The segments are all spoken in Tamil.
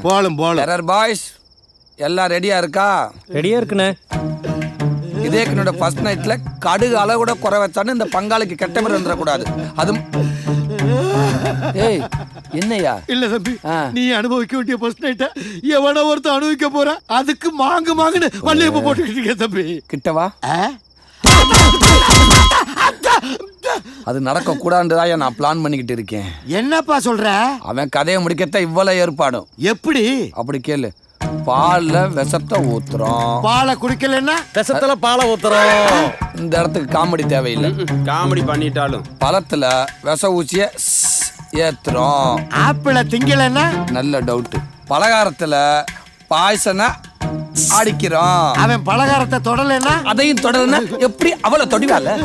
போலும் பாய்ஸ் எல்லாம் ரெடியா இருக்கா? ரெடியா இருக்குண்ணே. இதே என்னோட ஃபர்ஸ்ட் நைட்ல கடுகு அளவு கூட குறை வச்சான்னு இந்த பங்காளிக்கு கெட்ட பேர் வந்துடக்கூடாது. அது ஏய் என்னையா? இல்ல தம்பி, நீ அனுபவிக்க வேண்டிய ஃபர்ஸ்ட் நைட்ட எவனோ ஒருத்தர் அனுபவிக்க போற, அதுக்கு மாங்குன்னு வள்ளியப்ப போட்டுக்கிட்டு இருக்க தம்பி. கிட்டவா? அது நடக்க கூடாதுதான் நான் பிளான் பண்ணிக்கிட்டு இருக்கேன். என்னப்பா சொல்ற? அவன் கதையை முடிக்கத்தான் இவ்வளவு ஏற்பாடும். எப்படி? அப்படி கேளு. பால்ல விஷத்தை ஊத்துறோம். பாலை குடிக்கலன்னா விஷத்துல பாலை ஊத்துறோம். இந்த இடத்துக்கு காமெடி தேவையில்லை. காமெடி பண்ணிட்டாலும் பழத்துல விஷ ஊசிய ஏத்துறோம். ஆப்பிள திங்கலன்னா நல்ல டவுட். பலகாரத்துல பாய்சனை அடிக்கிறோம். அவன் பலகாரத்தை தொடலன்னா அதையும் தொடலன்னா எப்படி அவளை தொடிவால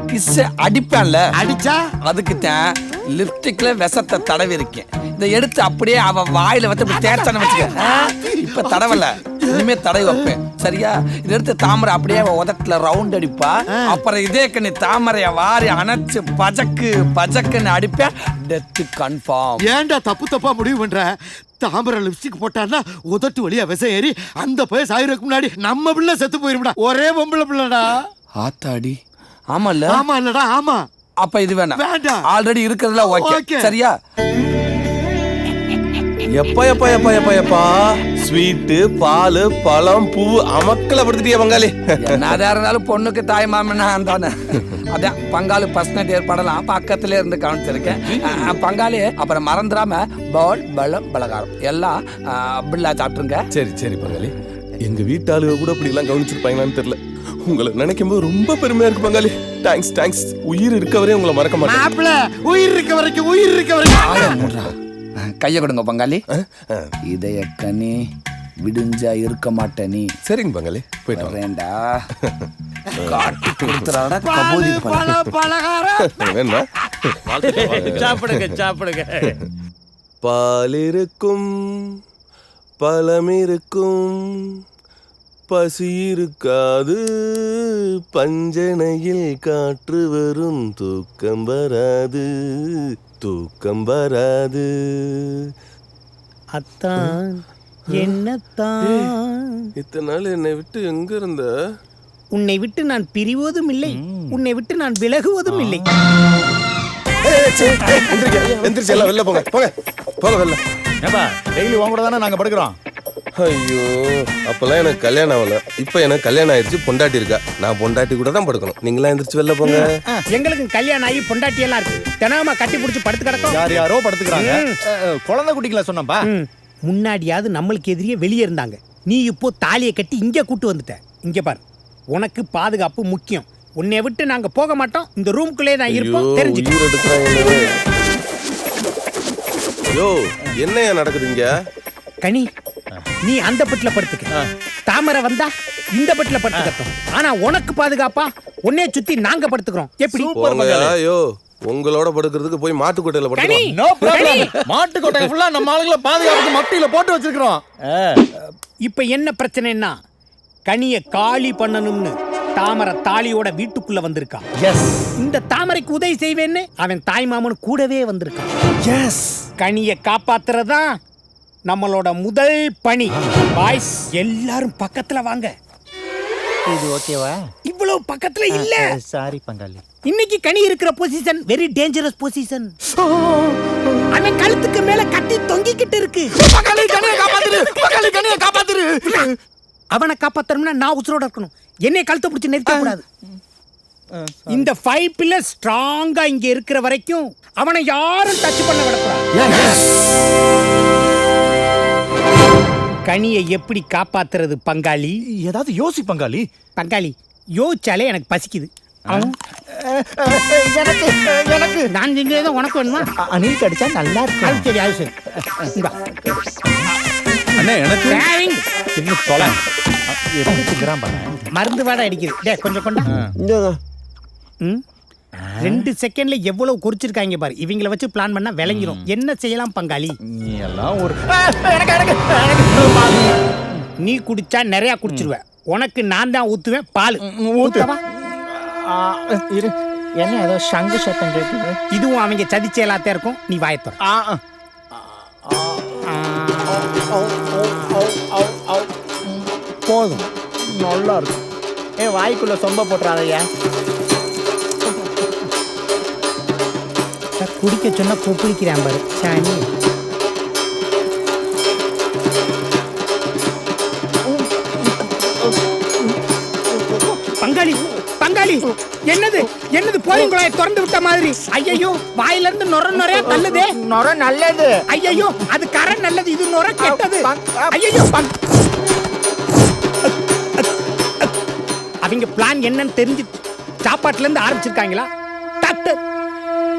கிஸ்ஸ அடிப்பான்ல. அடிச்சா அதுக்கு தான் லிப்ஸ்டிக்ல விஷத்தை தடவி இருக்கேன். இதை எடுத்து அப்படியே அவ வாயில வச்சு இப்படி தேய்ச்சான வச்சுக்க. இப்ப தடவல, இனிமே தடவி வைப்பேன். சரியா? இதை எடுத்து தாமரை அப்படியே உதட்டுல ரவுண்ட் அடிப்பா. அப்புறம் இதே கண்ணி தாமரைய வாரி அணைச்சு பஜக்குன்னு அடிப்பேன். Death confirm. ஏன்டா தப்பா முடிவு பண்ற? தாமரை லிப்ஸ்டிக் போட்டான்னா உதட்டு வழியா விஷ ஏறி அந்த போய் சாயிருக்கு முன்னாடி நம்ம பிள்ளை செத்து போயிரும்டா. ஒரே பொம்பளை பிள்ளைடா. ஆத்தாடி. ஆமா இல்ல? ஆமா இல்லடா. ஆமா. அப்ப இது வேணாம். வேண்டாம். ஆல்ரெடி இருக்கிறதுல ஓகே. சரியா? எப்பா ஸ்வீட்டு பால் பழம் பூ அமக்கல படுத்துட்டியா பங்காளி? என்னதா இருந்தாலும் பொண்ணுக்கு தாய் மாமனா தானே. அதான் பங்காளி ஃபர்ஸ்ட் நைட் ஏற்பாடெல்லாம் பக்கத்துல இருந்து கவனிச்சிருக்கேன். பங்காளி அப்புறம் மறந்துடாம பால் பழம் பலகாரம் எல்லாம் பிள்ளை சாப்பிட்டுருங்க. சரி பங்காளி. எங்க வீட்டாளுக கூட அப்படி எல்லாம் கவனிச்சிருப்பாங்களான்னு தெரியல. உங்களை நினைக்கும் போது ரொம்ப பெருமையா இருக்கு பங்காளி. தேங்க்ஸ். உயிர் இருக்க வரையும் உங்களை மறக்க மாட்டேன். உயிர் இருக்க வரைக்கும் கைய கொடுங்க பங்காளி. இதய கனி விடுஞ்சா இருக்க மாட்ட நீ. சரிங்க பங்காளி, போயிட்டு வரேன்டா. காட்டி கொடுத்துறாடா கபோதி வேணா. சாப்பிடுங்க. பால் இருக்கும், பழம் இருக்கும், பசி இருக்காது, பஞ்சனையில் காற்று வரும், தூக்கம் வராது. அத்தான் என்னத்தான் இத்தனை நாள் என்னை விட்டு எங்க இருந்த? உன்னை விட்டு நான் பிரிவதும் இல்லை, உன்னை விட்டு நான் விலகுவதும் இல்லை. எந்திரிச்சு எல்லாம் வெளில போங்க வெளில. டெய்லி உன் கூட தானே நாங்க படுக்கிறோம். ஐயோ, அப்பெல்லாம் எனக்கு கல்யாணம் ஆகல. இப்ப எனக்கு கல்யாணம் ஆயிடுச்சு, பொண்டாட்டி இருக்கா. நான் பொண்டாட்டி கூட தான் படுக்கணும். நீங்களா எந்திரிச்சு வெளில போங்க. எங்களுக்கு கல்யாணம் ஆகி பொண்டாட்டி எல்லாம் இருக்கு. தினமா கட்டி பிடிச்சி படுத்து கிடக்கும். யாரோ படுத்துக்கிறாங்க. குழந்தை குட்டிங்களா சொன்னப்பா. முன்னாடியாவது நம்மளுக்கு எதிரியே வெளியே இருந்தாங்க. நீ இப்போ தாலியை கட்டி இங்க கூட்டு வந்துட்ட. இங்க பாரு, உனக்கு பாதுகாப்பு முக்கியம். உன்னை விட்டு நாங்க போக மாட்டோம். இந்த ரூம்குள்ளே தான் இருப்போம். தெரிஞ்சுக்க. என்னையா நடக்குதுங்க? கனி, நீ அந்த பெட்ல படுத்துக்க. தாமரை வந்தா இந்த பெட்ல படுத்துக்கட்டும். ஆனா உனக்கு பாதுகாப்பா உன்னை சுத்தி நாங்க படுத்துக்கிறோம். எப்படி? ஐயோ, உங்களோட படுக்கிறதுக்கு போய் மாட்டுக்கொட்டையில படுத்துக்கலாம். No problem. மாட்டுக்கொட்டை ஃபுல்லா நம்ம ஆளுங்கள பாதுகாப்புக்கு மட்டில போட்டு வச்சிருக்கோம். இப்ப என்ன பிரச்சனைன்னா, கனிய காலி பண்ணணும்னு தாமரை தாலியோட வீட்டுக்குள்ள வந்திருக்கா. எஸ். இந்த தாமரைக்கு உதவி செய்வேன்னு அவன் தாய் மாமன் கூடவே வந்திருக்கான். எஸ். கனிய காப்பாத்துறதா நம்மளோட முதல் பணி. பாய்ஸ் எல்லாரும் பக்கத்துல வாங்க. இது ஓகேவா? இவ்வளவு பக்கத்துல இல்ல. சாரி பங்காளி. இன்னைக்கு கனி இருக்கிற பொசிஷன் வெரி டேஞ்சரஸ் பொசிஷன். அவன் கழுத்துக்கு மேல கட்டி தொங்கிக்கிட்டு இருக்கு. கனியை காப்பாத்துரு. அவனை காப்பாத்தணும்னா நான் உசுரோட இருக்கணும். என்னை கழுத்தை பிடிச்சி நிறுத்த கூடாது. இந்த 5 பில்லர் ஸ்ட்ராங்கா இங்க இருக்கிற வரைக்கும் அவனை யாரும் டச் பண்ண விடக்கூடாது. கனியை எப்படி காப்பாத்துறது பங்காளி? ஏதாவது யோசி பங்காளி. பங்காளி யோசிச்சாலே எனக்கு பசிக்குது. எனக்கு நான் செஞ்சது உனக்கு வேணுமா? அணில் கடிச்சா நல்லா இருக்கும். அது சரி, அது சரி. அண்ணே எனக்கு இன்னும் தொலை எப்படி திங்கறான் பாரு. மருந்து வாட அடிக்குது. டேய் கொஞ்சம் கொண்டா. 2 செகண்ட்ல எவ்வளவு குறிச்சிருக்காங்க பாரு. இவங்கள வச்சு பிளான் பண்ணா விளங்கிரும். என்ன செய்யலாம் பங்காளி? நீ எல்லாம் ஒரு நீ குடிச்சா நிறைய குடிச்சிருவ. உனக்கு நான் தான் ஊத்துவேன் பால். ஊத்தவா? இரு. என்ன ஏதோ சங்கு சத்தம் கேக்குது. இதுவும் அவங்க சதிச்சேலாத்தே இருக்கும். நீ வாயத்தற. போதும், நல்லா இருக்கு. வாய்க்குள்ள சொம்ப போட்டுறாதையா. குடிக்க சொன்னா குப்பிடிக்கிறான் பாரு சாணி. பங்காளி பங்காளி, என்னது என்னது போலிங் குழாயை திறந்து விட்ட மாதிரி. ஐயோ, வாயில இருந்து நொறையா தள்ளுதே. நொர நல்லது. ஐயோ, அது கரை நல்லது, இது நொற கெட்டது. ஐயோ, அவங்க பிளான் என்னன்னு தெரிஞ்சு சாப்பாட்டுல இருந்து ஆரம்பிச்சிருக்காங்களா? டட்டு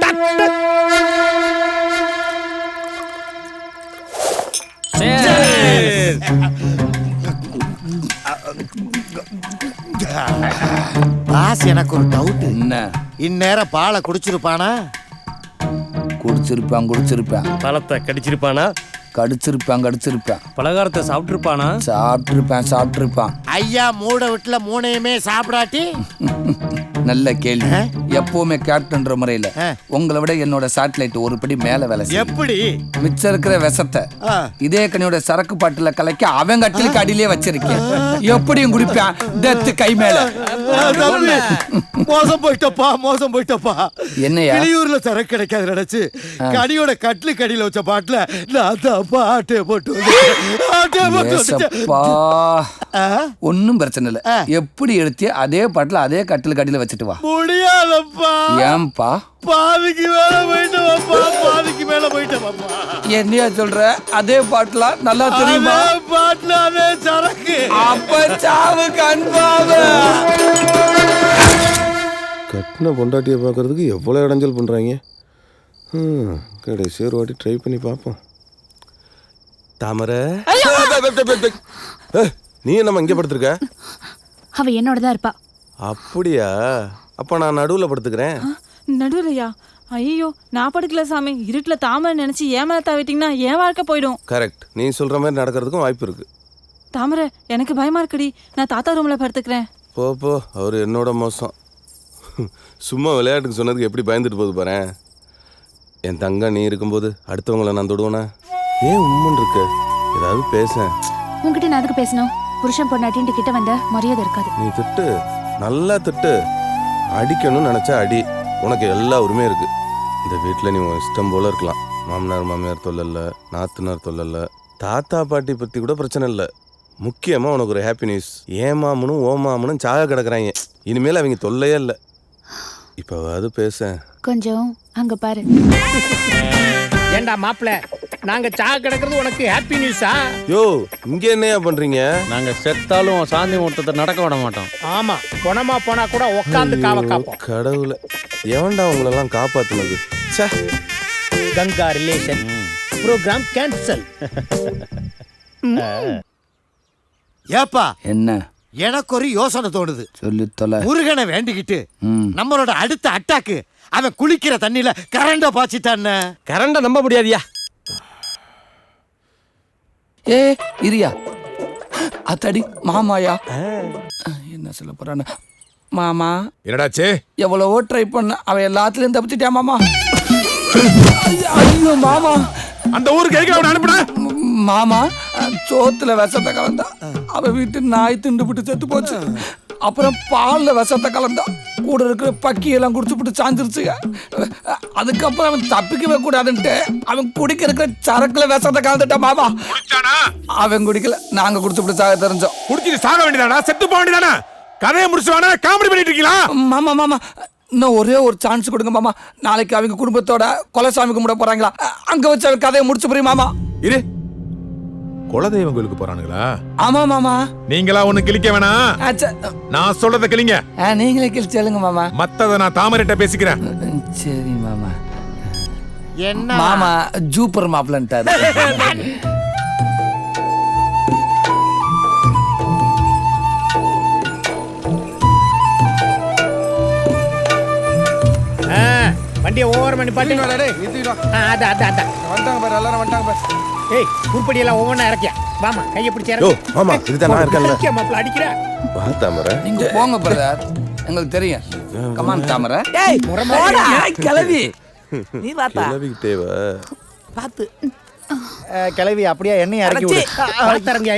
டட்டு. பாஸ், எனக்கு ஒரு டவுட். என்ன? இந்நேரம் பாலை குடிச்சிருப்பானா? குடிச்சிருப்பான். பழத்தை கடிச்சிருப்பானா? கடிச்சிருப்பான். பலகாரத்தை சாப்பிட்டுருப்பானா? சாப்பிட்டுருப்பான். ஐயா, மூட வீட்டுல மூணையுமே சாப்பிடாட்டி? நல்ல கேள்வி. எப்பவுமே கேப்டன்ற முறையில ஆ. உங்களை விட என்னோட சேட்டலைட் ஒரு படி மேல வேலை செய்யும். எப்படி? மிச்சம் இருக்கிற விஷத்தை ஆ. இதே கனியோட சரக்கு பாட்டுல கலக்கி அவன் கட்டிலுக்கு அடியிலே வச்சிருக்கேன். எப்படியும் குடிப்பான். டெத்து கை மேல. தம்பி, மோசம் போயிட்டப்பா. என்னையா? வெளியூர்ல சரக்கு கிடைக்காது நினைச்சு கனியோட கட்லு கடியில வச்ச பாட்டுல நான் தப்பா ஆட்டே போட்டு ஏசப்பா. ஒன்னும் பிரச்சனை இல்ல. எப்படி எடுத்திய அதே பாட்டுல அதே கட்டிலுக்கு அடியில வச்சுட்டு வா. முடியாதப்பா. ஏன்பா? பாதிக்கு மேல போயிட்டப்பா. என்னையா சொல்ற? அதே பாட்டுல நல்லா தெரியுமா? பாட்டுல அதே சரக்கு. அப்ப சாவு கன்பாவ. கட்டின பொண்டாட்டியை பார்க்கறதுக்கு எவ்வளோ இடைஞ்சல் பண்ணுறாங்க. கடைசி ஒரு வாட்டி ட்ரை பண்ணி பார்ப்போம். தாமரை, நீ என்னம்மா இங்கே படுத்துருக்க? அவ என்னோட தான் இருப்பா. அப்படியா? அப்போ நான் நடுவில் படுத்துக்கிறேன். நடுவுலையா? ஐயோ, நான் படுக்கல சாமி. இருட்டுல தாமரை நினைச்சு ஏமால தாவிட்டீங்கன்னா என் வாழ்க்கை போயிடும். கரெக்ட். நீ சொல்கிற மாதிரி நடக்கிறதுக்கும் வாய்ப்பு இருக்கு. தாமரை, எனக்கு பயமா இருக்குடி. நான் தாத்தா ரூம்ல படுத்துக்கிறேன். போ, அவர் என்னோட மோசம். சும்மா விளையாட்டுக்கு சொன்னதுக்கு எப்படி பயந்துட்டு போகுது பாரு. என் தங்க நீ இருக்கும்போது அடுத்தவங்களை நான் தொடுவேனா? ஏன் உண்மன் இருக்க? ஏதாவது பேச. உன்கிட்ட நான் அதுக்கு பேசணும். புருஷன் பொண்ணாட்டின்ட்டு கிட்ட வந்த மரியாதை இருக்காது. நீ திட்டு, நல்லா திட்டு. அடிக்கணும்னு நினைச்சா அடி. உனக்கு எல்லா உரிமையும் இருக்கு. இந்த வீட்டில் நீ உன் இஷ்டம் போல இருக்கலாம். மாமனார் மாமியார் தொல்லல, நாத்தனார் தொல்லல, தாத்தா பாட்டி பற்றி கூட பிரச்சனை இல்லை. முக்கியமாக உனக்கு ஒரு ஹாப்பி நியூஸ். ஏன் மாமனும் ஓ மாமனும் சாக கிடக்குறாங்க. இனிமேல் அவங்க தொல்லையே இல்லை. இப்போ அது பேச. கொஞ்சம் அங்க பாரு. ஏண்டா மாப்பிள்ள, நாங்க சாக கிடக்கிறது உனக்கு ஹாப்பி நியூஸா? யோ, இங்கே என்னையா பண்றீங்க? நாங்க செத்தாலும் சாந்தி முகூர்த்தத்தை நடக்க விட மாட்டோம். ஆமா, பொணமா போனா கூட உட்காந்து காவ காப்போம். கடவுளை, எவன்டா உங்களெல்லாம் காப்பாத்துனது? ச்சே. Ganga relation program cancel. ஏப்பா, என்ன? எனக்கு ஒரு யோசனை தோணுது. சொல்லி தொலை. முருகனை வேண்டிக்கிட்டு நம்மளோட அடுத்த அட்டாக்கு அவன் குளிக்கிற தண்ணியில கரண்ட பாய்ச்சிட்டான். கரண்ட நம்ப முடியாதியா? ஏ இரியா, அத்தடி மாமாயா. என்ன சொல்ல போறான்னு. மாமா, என்னடாச்சே? எவ்வளவோ ட்ரை பண்ண, அவன் எல்லாத்துலயும் தப்பிச்சிட்டியா மாமா. ஐயோ மாமா, அந்த ஊருக்கு எதுக்கு அவனை அனுப்புன? மாமா, சோத்துல விஷத்தை கலந்தா. அவ வீட்டு நாய் திண்டுபிட்டு செத்து போச்சு. அப்புறம் பால்ல விஷத்தை கலந்தா. கூட இருக்கிற பக்கி எல்லாம் குடிச்சுட்டு சாஞ்சிருச்சுங்க. அதுக்கப்புறம் அவன் தப்பிக்கவே கூடாதுன்ட்டு அவன் குடிக்க இருக்கிற சரக்குல விஷத்தை கலந்துட்டான் மாமா. அவன் குடிக்கல, நாங்க குடிச்சுட்டு சாக தெரிஞ்சோம். குடிச்சிட்டு சாக வேண்டியதானா? செத்து போக வேண்டியதானா? கதையை முடிச்சுவானா? காமெடி பண்ணிட்டு இருக்கீங்களா? மாமா, இன்னும் ஒரே ஒரு சான்ஸ் கொடுங்க மாமா. நாளைக்கு அவங்க குடும்பத்தோட கொலசாமி கும்பிட போறாங்களா? அங்க வச்சு அவன் கதையை முடிச்சு புரியும் மாமா. இரு, குலதெய்வம் கோயிலுக்கு போறானுங்களா? ஆமா மாமா. நீங்களா ஒண்ணு கிளிக்க வேணாம். நான் சொல்றத கிளிங்க. நீங்களே கிழிச்சேலுங்க மாமா. மத்தத நான் தாமரைட்ட பேசிக்கிறேன். சரி மாமா. என்ன மாமா ஜூப்பர் மாப்பிளன்ட்டாரு. வண்டியை ஓவர் பண்ணி பாட்டு. ஏய், உருப்படி எல்லாம் ஒவ்வொன்றா இறக்கியா? வாமா, கையை பிடிச்சி யோ, மாமா, இதுதான் நான் இருக்கேன்ல. மாப்பிள்ள அடிக்கிற. வா தாமரை. நீங்க போங்க பிரதர், எங்களுக்கு தெரியும். கமான் தாமரை. ஏய், முறமா கிளவி நீ வாத்தா. கிளவிக்கிட்டே வா. பாத்து. கிளவி அப்படியே எண்ணெய் இறக்கி விடு அடச்சி. தரங்கயா